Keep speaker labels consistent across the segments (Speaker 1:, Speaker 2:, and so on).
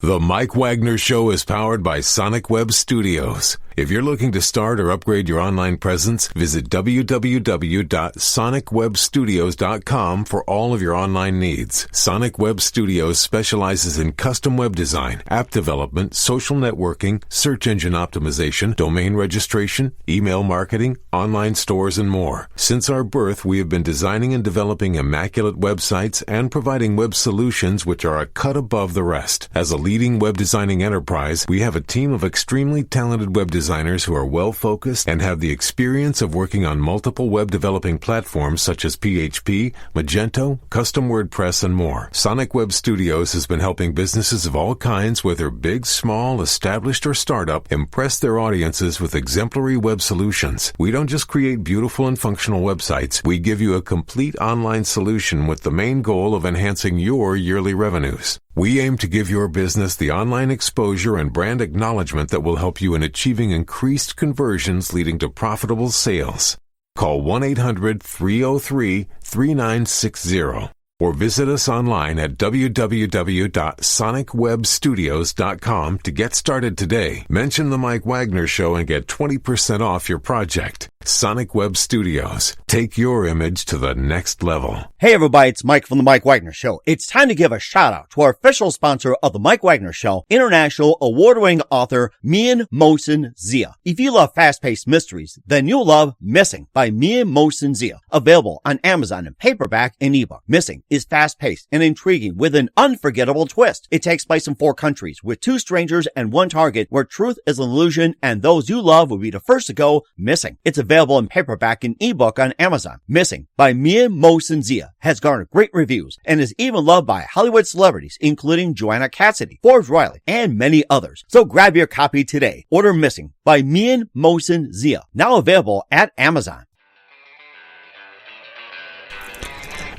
Speaker 1: The Mike Wagner Show is powered by Sonic Web Studios. If you're looking to start or upgrade your online presence, visit www.sonicwebstudios.com for all of your online needs. Sonic Web Studios specializes in custom web design, app development, social networking, search engine optimization, domain registration, email marketing, online stores, and more. Since our birth, we have been designing and developing immaculate websites and providing web solutions which are a cut above the rest. As a leading web designing enterprise, we have a team of extremely talented web designers who are well-focused and have the experience of working on multiple web developing platforms such as PHP, Magento, custom WordPress, and more. Sonic Web Studios has been helping businesses of all kinds, whether big, small, established, or startup, impress their audiences with exemplary web solutions. We don't just create beautiful and functional websites. We give you a complete online solution with the main goal of enhancing your yearly revenues. We aim to give your business the online exposure and brand acknowledgement that will help you in achieving increased conversions leading to profitable sales. Call 1-800-303-3960 or visit us online at www.sonicwebstudios.com to get started today. Mention the Mike Wagner Show and get 20% off your project. Sonic Web Studios. Take your image to the next level.
Speaker 2: Hey everybody, it's Mike from the Mike Wagner Show. It's time to give a shout out to our official sponsor of the Mike Wagner Show, international award-winning author Mian Mosen Zia. If you love fast-paced mysteries, then you'll love Missing by Mian Mosen Zia. Available on Amazon in paperback and ebook. Missing is fast-paced and intriguing with an unforgettable twist. It takes place in 4 countries with 2 strangers and 1 target where truth is an illusion and those you love will be the first to go missing. It's available in paperback and ebook on Amazon. Missing by Mian Mosen Zia has garnered great reviews and is even loved by Hollywood celebrities including Joanna Cassidy, Forbes Riley, and many others. So grab your copy today. Order Missing by Mian Mosen Zia, now available at Amazon.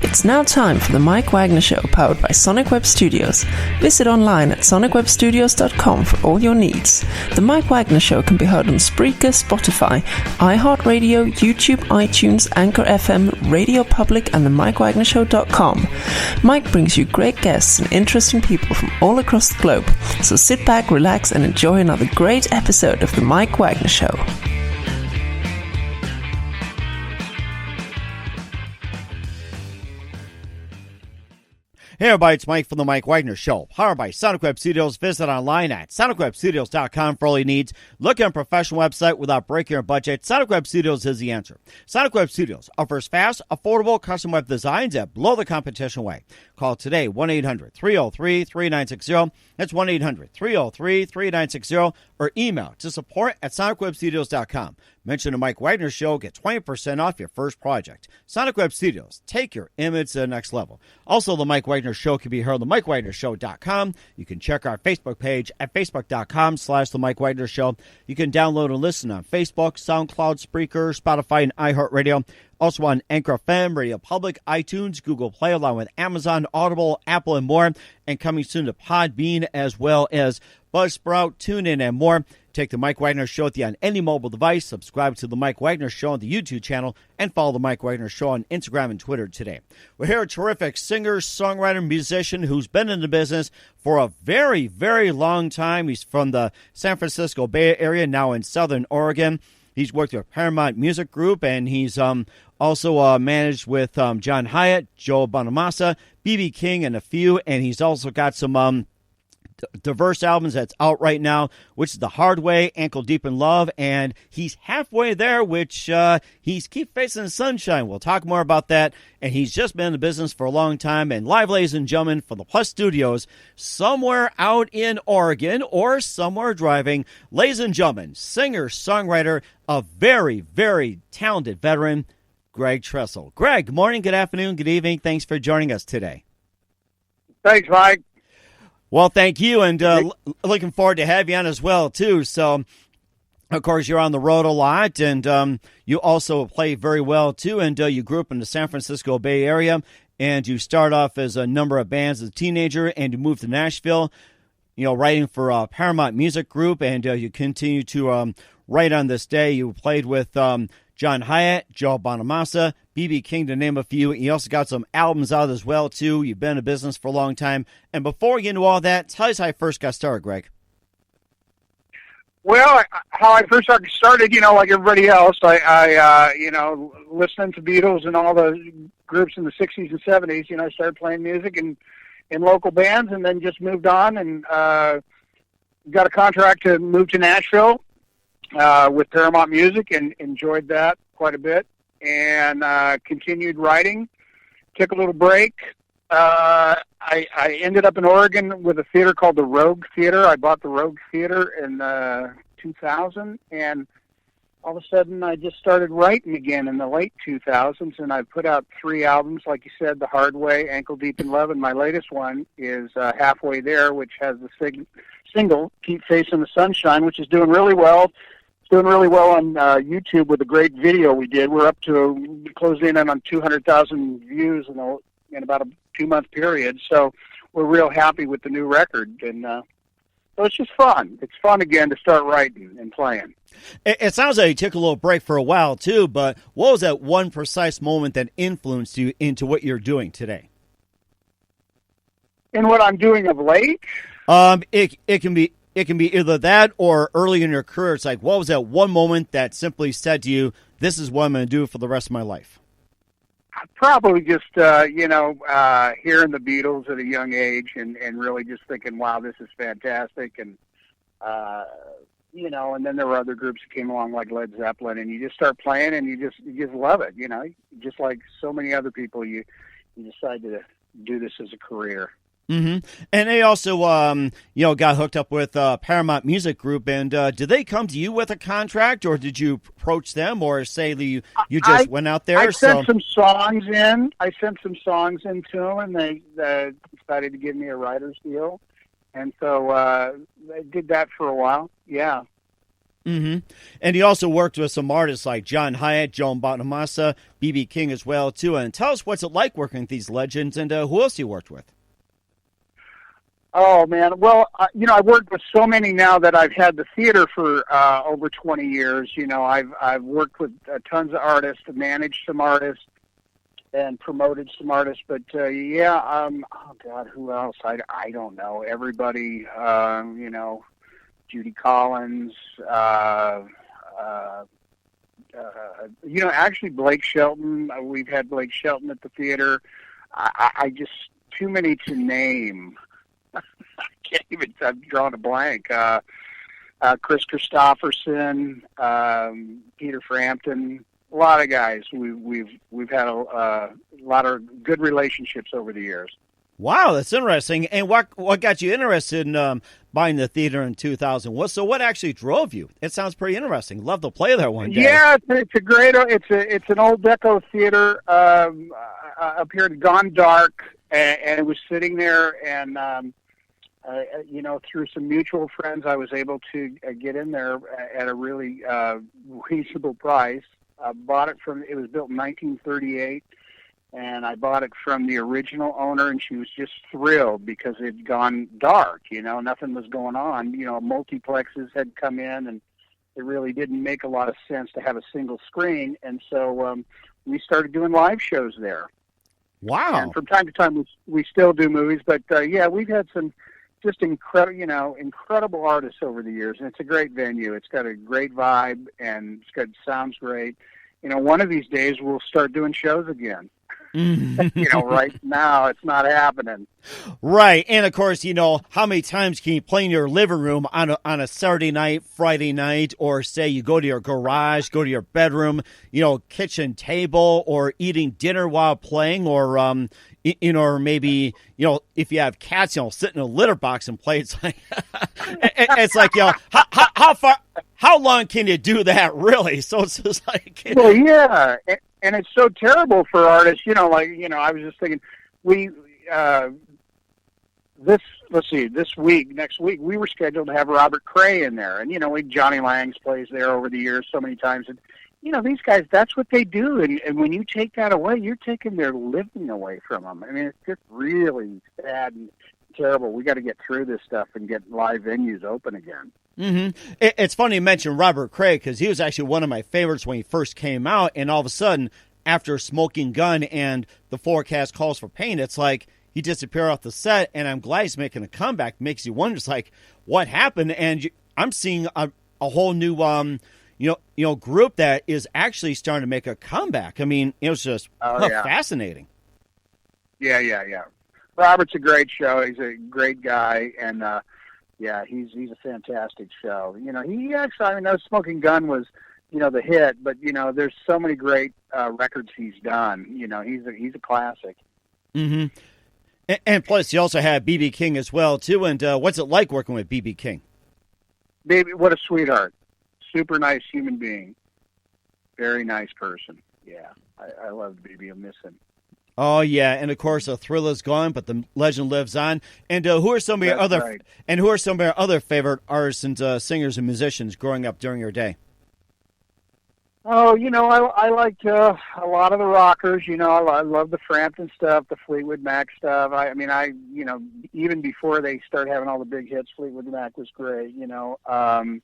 Speaker 3: It's now time for the Mike Wagner Show, powered by Sonic Web Studios. Visit online at sonicwebstudios.com for all your needs. The Mike Wagner Show can be heard on Spreaker, Spotify, iHeartRadio, YouTube, iTunes, Anchor FM, Radio Public, and the MikeWagnerShow.com. Mike brings you great guests and interesting people from all across the globe. So sit back, relax, and enjoy another great episode of the Mike Wagner Show.
Speaker 2: Hey everybody, it's Mike from the Mike Wagner Show, powered by Sonic Web Studios. Visit online at sonicwebstudios.com for all your needs. Look at a professional website without breaking your budget. Sonic Web Studios is the answer. Sonic Web Studios offers fast, affordable custom web designs that blow the competition away. Call today, 1-800-303-3960. That's 1-800-303-3960. Or email to support at sonicwebstudios.com. Mention the Mike Wagner Show, get 20% off your first project. Sonic Web Studios, take your image to the next level. Also, the Mike Wagner Show can be heard on the MikeWagnerShow.com. You can check our Facebook page at facebook.com/the Mike Wagner Show. You can download and listen on Facebook, SoundCloud, Spreaker, Spotify, and iHeartRadio. Also on Anchor FM, Radio Public, iTunes, Google Play, along with Amazon, Audible, Apple, and more. And coming soon to Podbean, as well as Buzzsprout, TuneIn, and more. Take the Mike Wagner Show with you on any mobile device. Subscribe to the Mike Wagner Show on the YouTube channel, and follow the Mike Wagner Show on Instagram and Twitter today. We're here a terrific singer, songwriter, musician who's been in the business for a very, very long time. He's from the San Francisco Bay Area, now in Southern Oregon. He's worked with Paramount Music Group, and he's also managed with John Hiatt, Joe Bonamossa, B.B.King, and a few. And he's also got some diverse albums that's out right now, which is The Hard Way, Ankle Deep in Love, and he's halfway there, which he's Keep Facing the Sunshine. We'll talk more about that. And he's just been in the business for a long time. And live, ladies and gentlemen, from the Plus Studios, somewhere out in Oregon or somewhere driving, ladies and gentlemen, singer, songwriter, a very, very talented veteran, Greg Tressel. Greg, good morning, good afternoon, good evening. Thanks for joining us today.
Speaker 4: Thanks, Mike.
Speaker 2: Well, thank you, and looking forward to have you on as well, too. So, of course, you're on the road a lot, and you also play very well, too, and you grew up in the San Francisco Bay Area, and you start off as a number of bands as a teenager, and you moved to Nashville, writing for Paramount Music Group, and you continue to write on this day. You played with John Hiatt, Joe Bonamossa, B.B.King, to name a few. You also got some albums out as well, too. You've been in business for a long time. And before we get into all that, tell us how you first got started, Greg.
Speaker 4: Well, how I first started, like everybody else, I listening to Beatles and all the groups in the 60s and 70s, I started playing music in local bands, and then just moved on and got a contract to move to Nashville with Paramount Music, and enjoyed that quite a bit, and continued writing. Took a little break. I ended up in Oregon with a theater called the Rogue Theater. I bought the Rogue Theater in 2000, and all of a sudden I just started writing again in the late 2000s, and I put out 3 albums, like you said, The Hard Way, Ankle Deep in Love, and my latest one is Halfway There, which has the single, Keep Facing the Sunshine, which is doing really well. It's doing really well on YouTube with a great video we did. We're up to, closing in on 200,000 views in about a 2-month period, so we're real happy with the new record, and so it's just fun. It's fun again to start writing and playing.
Speaker 2: It sounds like you took a little break for a while too, but what was that one precise moment that influenced you into what you're doing today?
Speaker 4: In what I'm doing of late?
Speaker 2: It can be either that or early in your career. It's like, what was that one moment that simply said to you, "This is what I'm going to do for the rest of my life"?
Speaker 4: Probably just, hearing the Beatles at a young age and really just thinking, wow, this is fantastic. And, and then there were other groups that came along like Led Zeppelin, and you just start playing and you just love it. Just like so many other people, you decide to do this as a career.
Speaker 2: Mm-hmm. And they also, got hooked up with Paramount Music Group. And did they come to you with a contract, or did you approach them, or say you just went out there?
Speaker 4: I sent some songs in. I sent some songs in to them, and they decided to give me a writer's deal. And so I did that for a while. Yeah.
Speaker 2: Mm-hmm. And he also worked with some artists like John Hiatt, Joan Bonamossa, B.B.King as well, too. And tell us what's it like working with these legends, and who else you worked with?
Speaker 4: Oh, man. Well, I worked with so many now that I've had the theater for over 20 years. I've worked with tons of artists, managed some artists, and promoted some artists. But, oh, God, who else? I don't know. Everybody, Judy Collins, actually Blake Shelton. We've had Blake Shelton at the theater. I just, too many to name. I can't even. I'm drawing a blank. Chris Christopherson, Peter Frampton, a lot of guys. We've had a lot of good relationships over the years.
Speaker 2: Wow, that's interesting. And what got you interested in buying the theater in 2000? What actually drove you? It sounds pretty interesting. Love to play there one day.
Speaker 4: Yeah, it's a great. It's an old deco theater up here in Gone Dark, and it was sitting there and. Through some mutual friends, I was able to get in there at a really reasonable price. I bought it it was built in 1938, and I bought it from the original owner, and she was just thrilled because it had gone dark, nothing was going on. Multiplexes had come in, and it really didn't make a lot of sense to have a single screen, and so we started doing live shows there.
Speaker 2: Wow.
Speaker 4: And from time to time, we still do movies, but we've had some just incredible artists over the years, and it's a great venue. It's got a great vibe, and sounds great. One of these days we'll start doing shows again. Right now it's not happening.
Speaker 2: Right, and of course, how many times can you play in your living room on a Saturday night, Friday night, or say you go to your garage, go to your bedroom, kitchen table, or eating dinner while playing, or or maybe if you have cats, sit in a litter box and play. It's like it's like how long can you do that really? So it's just like
Speaker 4: well, yeah. And it's so terrible for artists, I was just thinking, next week, we were scheduled to have Robert Cray in there. And, Johnny Langs plays there over the years so many times. And, these guys, that's what they do. And when you take that away, you're taking their living away from them. I mean, it's just really sad and terrible. We got to get through this stuff and get live venues open again.
Speaker 2: Mm-hmm. It's funny you mention Robert Cray because he was actually one of my favorites when he first came out, and all of a sudden, after Smoking Gun and The Forecast Calls for Pain, it's like he disappeared off the set, and I'm glad he's making a comeback. Makes you wonder, it's like, what happened? And I'm seeing a whole new, group that is actually starting to make a comeback. I mean, it was just fascinating.
Speaker 4: Yeah. Robert's a great show. He's a great guy, and he's a fantastic show. He actually, I know Smoking Gun was, the hit, but there's so many great records he's done. He's a classic.
Speaker 2: Mm-hmm. And plus, you also have B.B.King as well too. And what's it like working with B.B.King?
Speaker 4: Baby, what a sweetheart! Super nice human being. Very nice person. Yeah, I love B.B. I miss him.
Speaker 2: Oh yeah, and of course, Thriller's gone, but the legend lives on. And who are some of your other favorite artists and singers and musicians growing up during your day?
Speaker 4: Oh, I liked a lot of the rockers. I love the Frampton stuff, the Fleetwood Mac stuff. I even before they started having all the big hits, Fleetwood Mac was great. I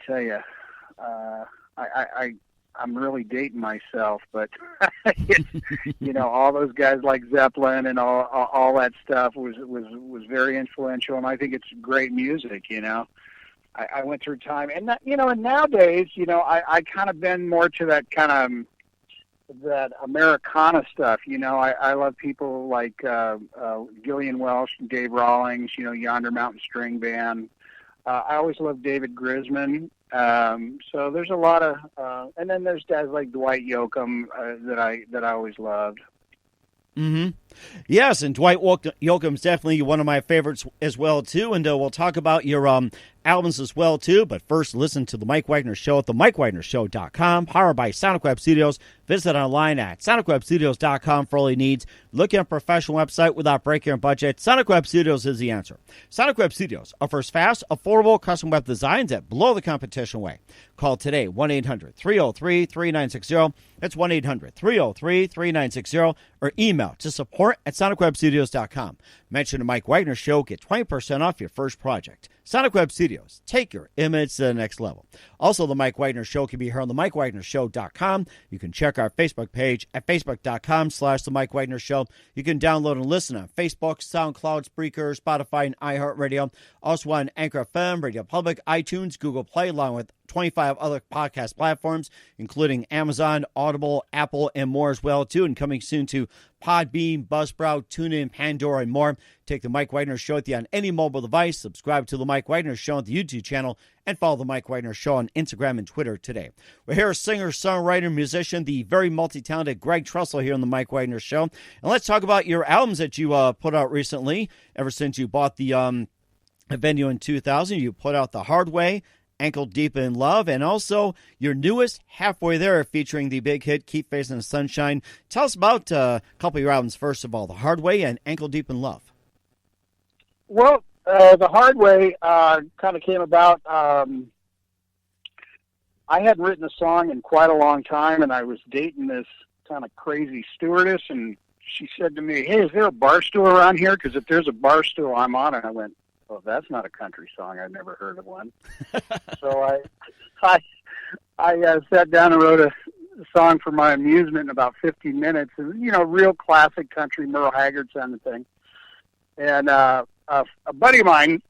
Speaker 4: tell you, I'm really dating myself, but all those guys like Zeppelin and all that stuff was very influential, and I think it's great music. I went through time, and that, and nowadays, I kind of been more to that kind of that Americana stuff. I love people like Gillian Welsh and Dave Rawlings. Yonder Mountain String Band. I always loved David Grisman. So there's a lot of, and then there's guys like Dwight Yoakam that I always loved.
Speaker 2: Mm-hmm. Yes, and Dwight Yoakam's definitely one of my favorites as well too. And we'll talk about your albums as well too. But first, listen to the Mike Wagner Show at themikewagnershow.com, powered by Sonic Web Studios. Visit online at sonicwebstudios.com for all your needs. Looking at a professional website without breaking your budget? Sonic Web Studios is the answer. Sonic Web Studios offers fast, affordable custom web designs that blow the competition away. Call today 1-800-303-3960. That's 1-800-303-3960, or email to support@sonicwebstudios.com. Mention the Mike Wagner Show. Get 20% off your first project. Sonic Web Studios. Take your image to the next level. Also, the Mike Wagner Show can be heard on the MikeWagnerShow.com. You can check our Facebook page at Facebook.com/The Mike Wagner Show. You can download and listen on Facebook, SoundCloud, Spreaker, Spotify, and iHeartRadio. Also on Anchor FM, Radio Public, iTunes, Google Play, along with 25 other podcast platforms, including Amazon, Audible, Apple, and more as well, too. And coming soon to Podbean, Buzzsprout, TuneIn, Pandora, and more. Take the Mike Wagner Show with you on any mobile device. Subscribe to the Mike Wagner Show on the YouTube channel, and follow the Mike Wagner Show on Instagram and Twitter today. We're here, singer, songwriter, musician, the very multi-talented Greg Tressel here on the Mike Wagner Show. And let's talk about your albums that you put out recently. Ever since you bought the venue in 2000, you put out The Hard Way, Ankle Deep in Love, and also your newest, Halfway There, featuring the big hit Keep Facing the Sunshine. Tell us about a couple of your albums, first of all, The Hard Way and Ankle Deep in Love.
Speaker 4: Well, The Hard Way kind of came about. I hadn't written a song in quite a long time, and I was dating this kind of crazy stewardess, and she said to me, "Hey, is there a bar stool around here? Because if there's a bar stool, I'm on it." I went, "Well, that's not a country song. I've never heard of one." So I sat down and wrote a song for my amusement in about 15 minutes. And, real classic country, Merle Haggard kind of thing. And a buddy of mine,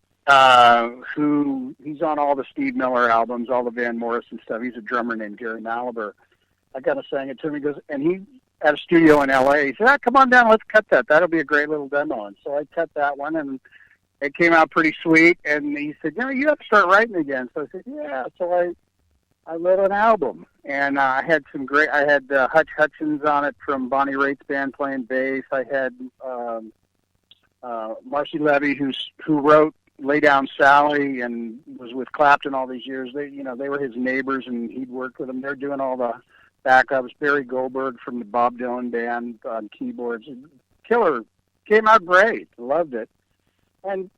Speaker 4: who he's on all the Steve Miller albums, all the Van Morrison stuff. He's a drummer named Gary Malaber. I kind of sang it to him. He goes, and he at a studio in L.A. He said, "Come on down, let's cut that. That'll be a great little demo." And so I cut that one, and it came out pretty sweet. And he said, "You have to start writing again." So I said, "Yeah." So I wrote an album, and I had Hutch Hutchins on it from Bonnie Raitt's band playing bass. I had Marcy Levy, who wrote "Lay Down Sally" and was with Clapton all these years. They were his neighbors, and he'd worked with them. They're doing all the backups. Barry Goldberg from the Bob Dylan band on keyboards. Killer, came out great. Loved it. And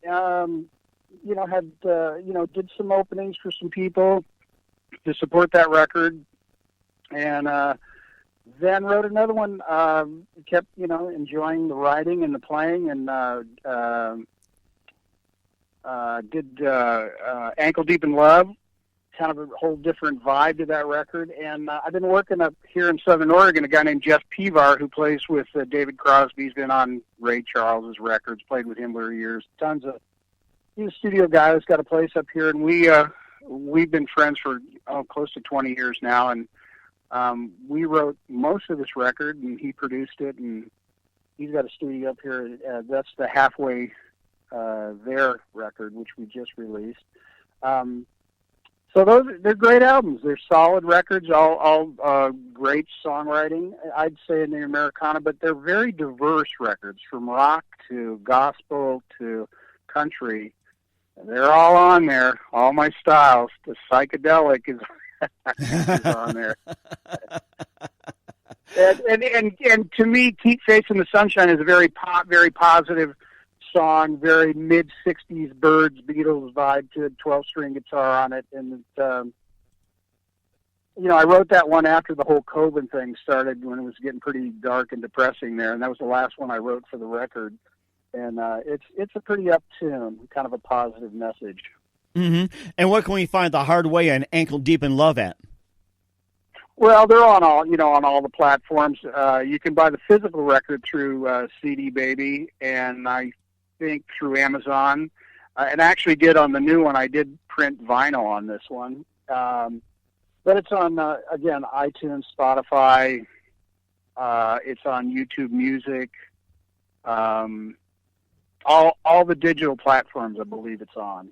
Speaker 4: did some openings for some people to support that record, and then wrote another one. Kept enjoying the writing and the playing, and did Ankle Deep in Love, kind of a whole different vibe to that record. And I've been working up here in Southern Oregon, a guy named Jeff Pevar, who plays with David Crosby. He's been on Ray Charles's records, played with him for years. He's a studio guy who's got a place up here, and we've been friends for close to 20 years now. And we wrote most of this record, and he produced it, and he's got a studio up here. That's the Halfway There record, which we just released. So they're great albums. They're solid records, all great songwriting, I'd say, in the Americana, but they're very diverse records, from rock to gospel to country. They're all on there, all my styles. The psychedelic is, is on there. And to me, Keep Facing the Sunshine is a very positive song, very mid-'60s Byrds, Beatles vibe to a 12-string guitar on it. And, I wrote that one after the whole COVID thing started, when it was getting pretty dark and depressing there, and that was the last one I wrote for the record. And it's a pretty up tune, kind of a positive message.
Speaker 2: Mm-hmm. And what can we find The Hard Way and Ankle Deep in Love at?
Speaker 4: Well, they're on all the platforms. You can buy the physical record through CD Baby, and I think through Amazon, and I actually did on the new one. I did print vinyl on this one, but it's on again iTunes, Spotify. It's on YouTube Music, all the digital platforms. I believe it's on.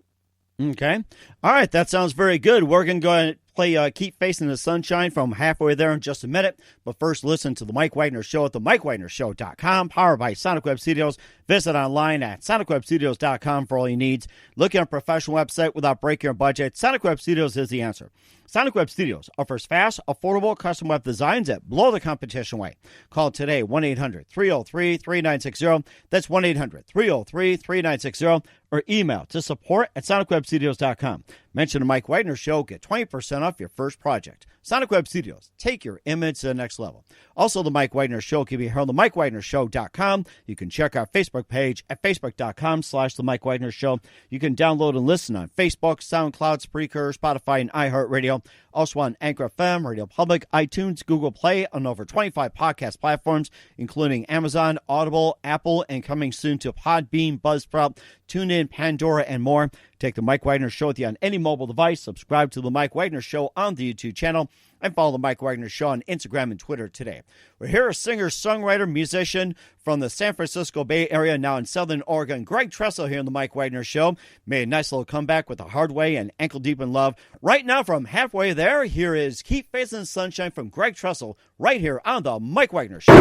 Speaker 2: Okay, all right, that sounds very good. We're going to go ahead and play Keep Facing the Sunshine from Halfway There in just a minute. But first, listen to The Mike Wagner Show at themikewagnershow.com, powered by Sonic Web Studios. Visit online at sonicwebstudios.com for all your needs. Looking at a professional website without breaking your budget? Sonic Web Studios is the answer. Sonic Web Studios offers fast, affordable, custom web designs that blow the competition away. Call today, 1-800-303-3960. That's 1-800-303-3960. Or email to support@sonicwebstudios.com. Mention the Mike Wagner Show. Get 20% off your first project. Sonic Web Studios. Take your image to the next level. Also, the Mike Wagner Show can be heard on themikewagnershow.com. You can check our Facebook page at facebook.com/The Mike Wagner Show. You can download and listen on Facebook, SoundCloud, Spreaker, Spotify, and iHeartRadio. Also on Anchor FM, Radio Public, iTunes, Google Play, on over 25 podcast platforms, including Amazon, Audible, Apple, and coming soon to Podbean, Buzzsprout, TuneIn, Pandora, and more. Take the Mike Wagner Show with you on any mobile device. Subscribe to the Mike Wagner Show on the YouTube channel, and follow the Mike Wagner Show on Instagram and Twitter today. We're here, a singer, songwriter, musician from the San Francisco Bay Area, now in Southern Oregon. Greg Tressel here on the Mike Wagner Show. Made a nice little comeback with The Hard Way and Ankle Deep in Love. Right now, from Halfway There, here is Keep Facing the Sunshine from Greg Tressel, right here on the Mike Wagner Show.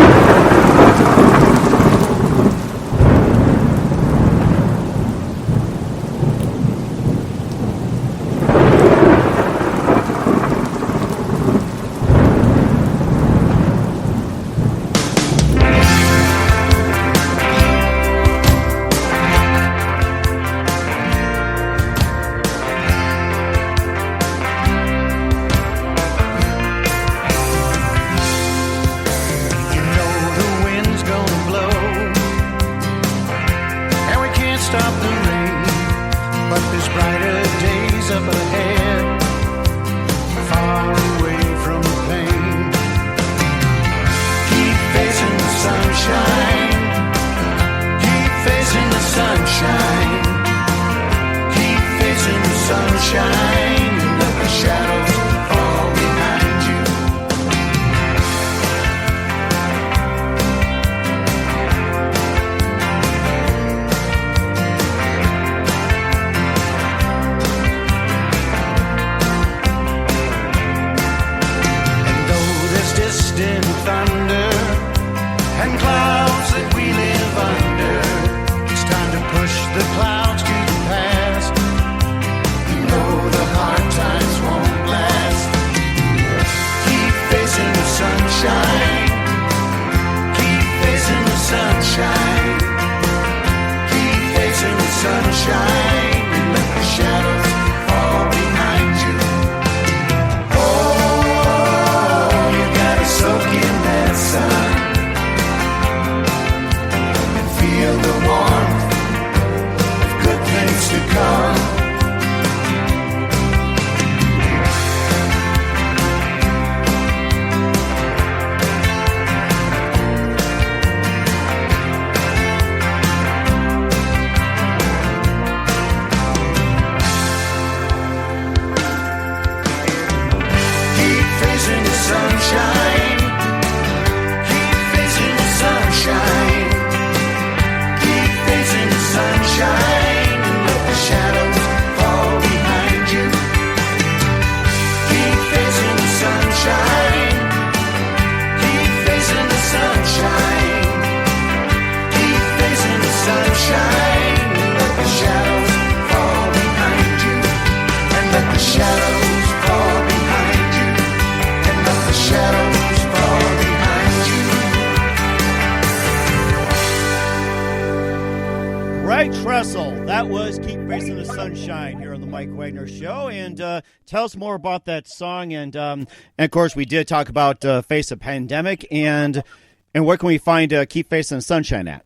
Speaker 2: That was Keep Facing the Sunshine here on the Mike Wagner Show. And tell us more about that song. And of course, we did talk about Face a Pandemic. And where can we find Keep Facing the Sunshine at?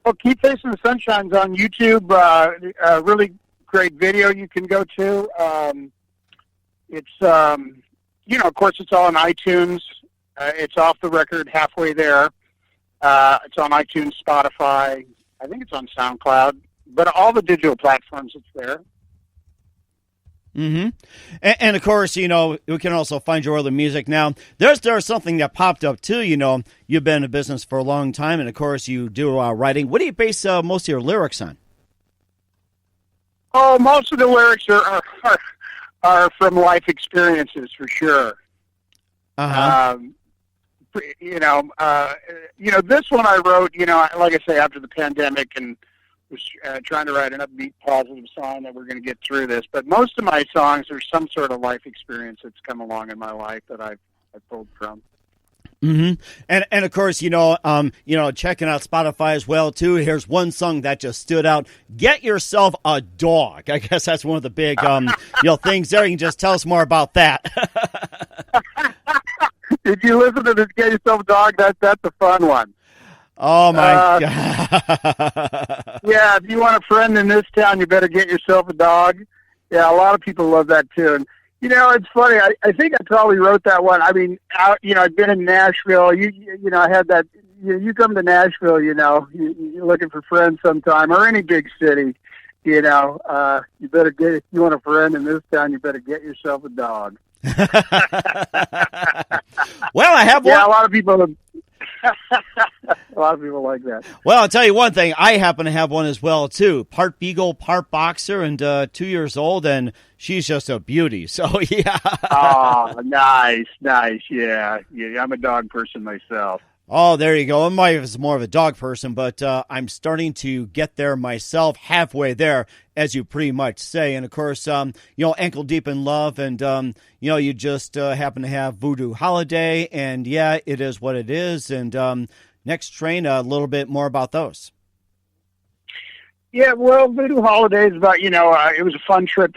Speaker 4: Well, Keep Facing the Sunshine's on YouTube. A really great video you can go to. It's, of course, it's all on iTunes. It's off the record halfway there. It's on iTunes, Spotify. I think it's on SoundCloud. But all the digital platforms, it's there.
Speaker 2: Mm-hmm. And of course, we can also find your other music. Now, there's something that popped up, too. You've been in business for a long time, and of course, you do writing. What do you base most of your lyrics on?
Speaker 4: Oh, most of the lyrics are from life experiences, for sure.
Speaker 2: Uh-huh.
Speaker 4: This one I wrote, like I say, after the pandemic, and was trying to write an upbeat, positive song that we're going to get through this. But most of my songs are some sort of life experience that's come along in my life that I've pulled from.
Speaker 2: Mm-hmm. And of course, checking out Spotify as well too. Here's one song that just stood out. Get Yourself a Dog. I guess that's one of the big things there. You can just tell us more about that.
Speaker 4: Did you listen to this Get Yourself a Dog? That's a fun one.
Speaker 2: Oh my God.
Speaker 4: Yeah, if you want a friend in this town, you better get yourself a dog. Yeah, a lot of people love that tune. It's funny. I think I probably wrote that one. I mean, I've been in Nashville. I had that. You come to Nashville, you're looking for friends sometime, or any big city. You better get. If you want a friend in this town, you better get yourself a dog.
Speaker 2: Well, I have one.
Speaker 4: Yeah, a lot of people. A lot of people like that.
Speaker 2: Well, I'll tell you one thing. I happen to have one as well, too. Part beagle, part boxer, and 2 years old, and she's just a beauty. So, yeah.
Speaker 4: Oh, nice. Yeah, I'm a dog person myself.
Speaker 2: Oh, there you go. I was more of a dog person, but I'm starting to get there myself, halfway there, as you pretty much say. And, of course, Ankle Deep in Love, and, you just happen to have Voodoo Holiday, and, yeah, it is what it is. And Next Train, a little bit more about those.
Speaker 4: Yeah, well, Voodoo Holiday is about, it was a fun trip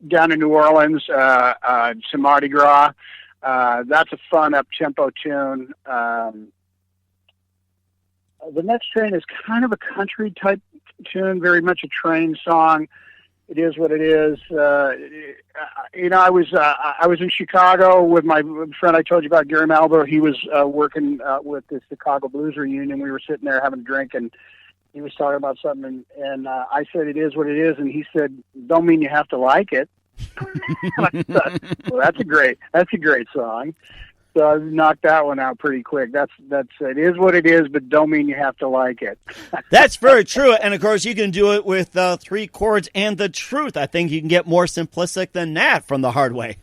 Speaker 4: down in New Orleans to Mardi Gras. That's a fun up-tempo tune. The Next Train is kind of a country-type tune, very much a train song. It is what it is. I was in Chicago with my friend I told you about, Gary Malbo. He was working with the Chicago Blues Reunion. We were sitting there having a drink, and he was talking about something, and I said, it is what it is, and he said, don't mean you have to like it. I thought, well, that's a great song. So I knocked that one out pretty quick. That's it is what it is, but don't mean you have to like it.
Speaker 2: That's very true. And of course, you can do it with 3 chords and the truth. I think you can get more simplistic than that from the hard way.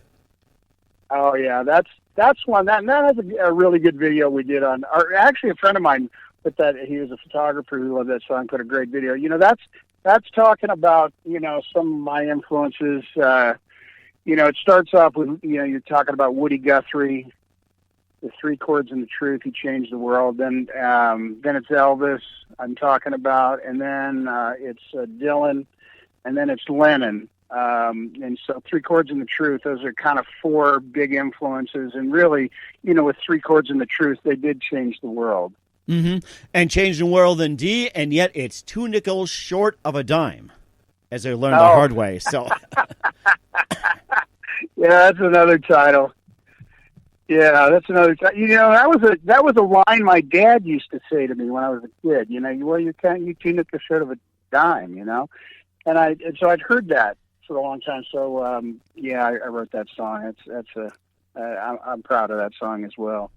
Speaker 4: Oh yeah, that's one that is a really good video we did on. Or actually, a friend of mine put that. He was a photographer who loved that song. Put a great video. That's talking about some of my influences. It starts off with you're talking about Woody Guthrie. The 3 chords and the truth, he changed the world. Then it's Elvis I'm talking about, and then it's Dylan, and then it's Lennon. And so 3 chords and the truth, those are kind of 4 big influences. And really, with 3 chords and the truth, they did change the world.
Speaker 2: Mm-hmm. And change the world indeed, and yet it's 2 nickels short of a dime, as I learned the hard way. So,
Speaker 4: yeah, that's another title. Yeah, that's another time. That was a line my dad used to say to me when I was a kid. You 2 nickels short of a dime. And so I'd heard that for a long time. So I wrote that song. I'm proud of that song as well.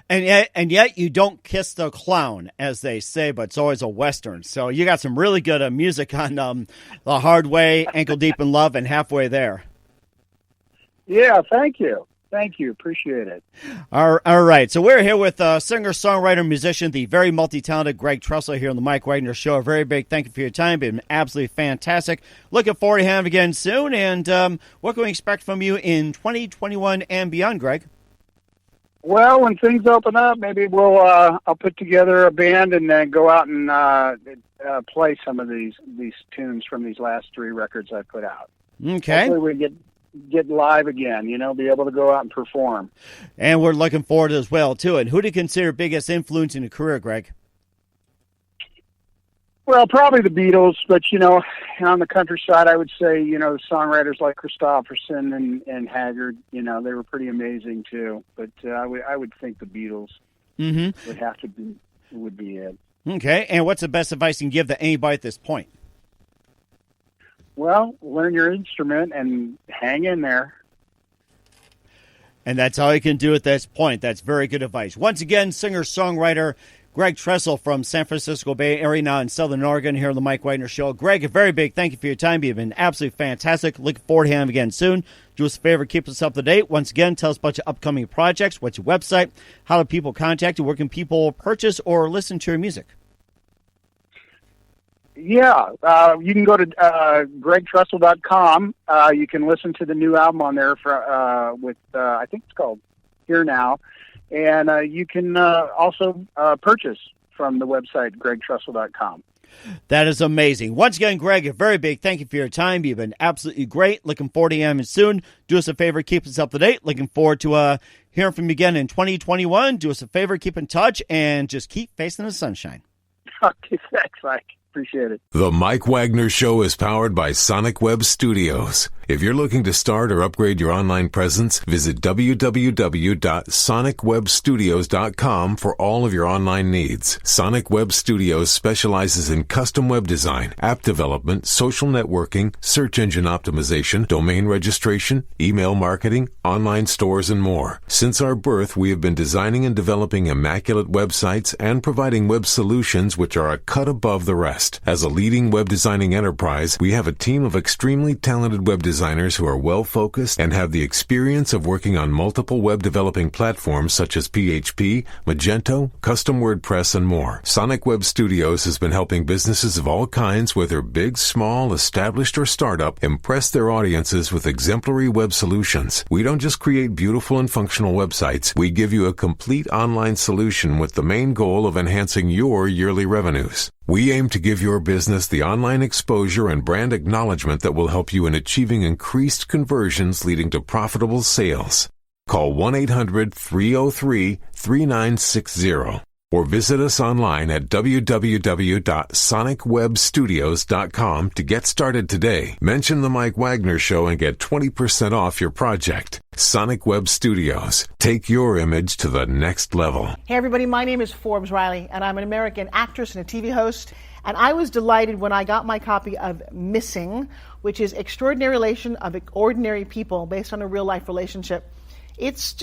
Speaker 2: And yet you don't kiss the clown, as they say, but it's always a Western. So you got some really good music on The Hard Way, Ankle Deep in Love, and Halfway There.
Speaker 4: Yeah, thank you. Thank you. Appreciate it.
Speaker 2: All right. So we're here with singer, songwriter, musician, the very multi-talented Greg Tressel here on the Mike Wagner Show. A very big thank you for your time. Been absolutely fantastic. Looking forward to having you again soon. And what can we expect from you in 2021 and beyond, Greg?
Speaker 4: Well, when things open up, maybe I'll put together a band and then go out and play some of these tunes from these last 3 records I put out.
Speaker 2: Okay.
Speaker 4: Hopefully we get live again, be able to go out and perform.
Speaker 2: And we're looking forward as well, too. And who do you consider biggest influence in your career, Greg?
Speaker 4: Well, probably the Beatles, but, on the countryside, I would say, the songwriters like Christopherson and Haggard, they were pretty amazing, too. But I would think the Beatles would be it.
Speaker 2: Okay, and what's the best advice you can give to anybody at this point?
Speaker 4: Well, learn your instrument and hang in there.
Speaker 2: And that's all you can do at this point. That's very good advice. Once again, singer-songwriter Greg Tressel from San Francisco Bay Area, now in Southern Oregon, here on the Mike Wagner Show. Greg, a very big thank you for your time. You've been absolutely fantastic. Looking forward to having you again soon. Do us a favor, keep us up to date. Once again, tell us about your upcoming projects. What's your website? How do people contact you? Where can people purchase or listen to your music?
Speaker 4: Yeah, you can go to gregtressel.com. You can listen to the new album on there with I think it's called Here Now. And you can also purchase from the website, gregtressel.com.
Speaker 2: That is amazing. Once again, Greg, a very big thank you for your time. You've been absolutely great. Looking forward to having you soon. Do us a favor, keep us up to date. Looking forward to hearing from you again in 2021. Do us a favor, keep in touch, and just keep facing the sunshine.
Speaker 4: Okay, thanks, Mike. Appreciate it.
Speaker 1: The Mike Wagner Show is powered by Sonic Web Studios. If you're looking to start or upgrade your online presence, visit www.sonicwebstudios.com for all of your online needs. Sonic Web Studios specializes in custom web design, app development, social networking, search engine optimization, domain registration, email marketing, online stores, and more. Since our birth, we have been designing and developing immaculate websites and providing web solutions which are a cut above the rest. As a leading web designing enterprise, we have a team of extremely talented web designers who are well-focused and have the experience of working on multiple web developing platforms such as PHP, Magento, Custom WordPress, and more. Sonic Web Studios has been helping businesses of all kinds, whether big, small, established, or startup, impress their audiences with exemplary web solutions. We don't just create beautiful and functional websites. We give you a complete online solution with the main goal of enhancing your yearly revenues. We aim to give your business the online exposure and brand acknowledgement that will help you in achieving increased conversions leading to profitable sales. Call 1-800-303-3960 or visit us online at www.sonicwebstudios.com to get started today. Mention the Mike Wagner Show and get 20% off your project. Sonic Web Studios. Take your image to the next level.
Speaker 5: Hey everybody, my name is Forbes Riley, and I'm an American actress and a TV host. And I was delighted when I got my copy of Missing, which is Extraordinary Relation of Ordinary People based on a real-life relationship. It's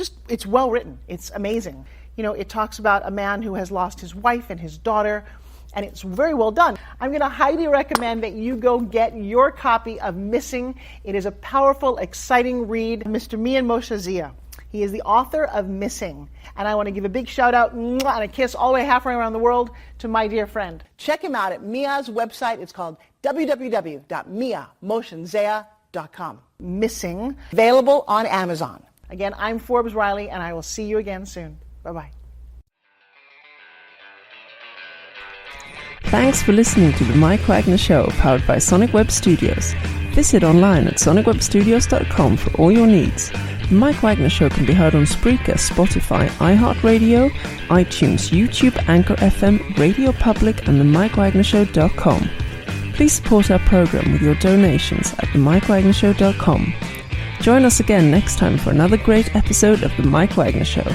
Speaker 5: well written. It's amazing. It talks about a man who has lost his wife and his daughter, and it's very well done. I'm going to highly recommend that you go get your copy of Missing. It is a powerful, exciting read. Mr. Mian Moshe Zia. He is the author of Missing. And I want to give a big shout out and a kiss all the way halfway around the world to my dear friend. Check him out at Mia's website. It's called www.miamotionzea.com. Missing, available on Amazon. Again, I'm Forbes Riley, and I will see you again soon. Bye-bye.
Speaker 3: Thanks for listening to the Mike Wagner Show, powered by Sonic Web Studios. Visit online at sonicwebstudios.com for all your needs. The Mike Wagner Show can be heard on Spreaker, Spotify, iHeartRadio, iTunes, YouTube, Anchor FM, Radio Public, and themikewagnershow.com. Please support our program with your donations at themikewagnershow.com. Join us again next time for another great episode of The Mike Wagner Show.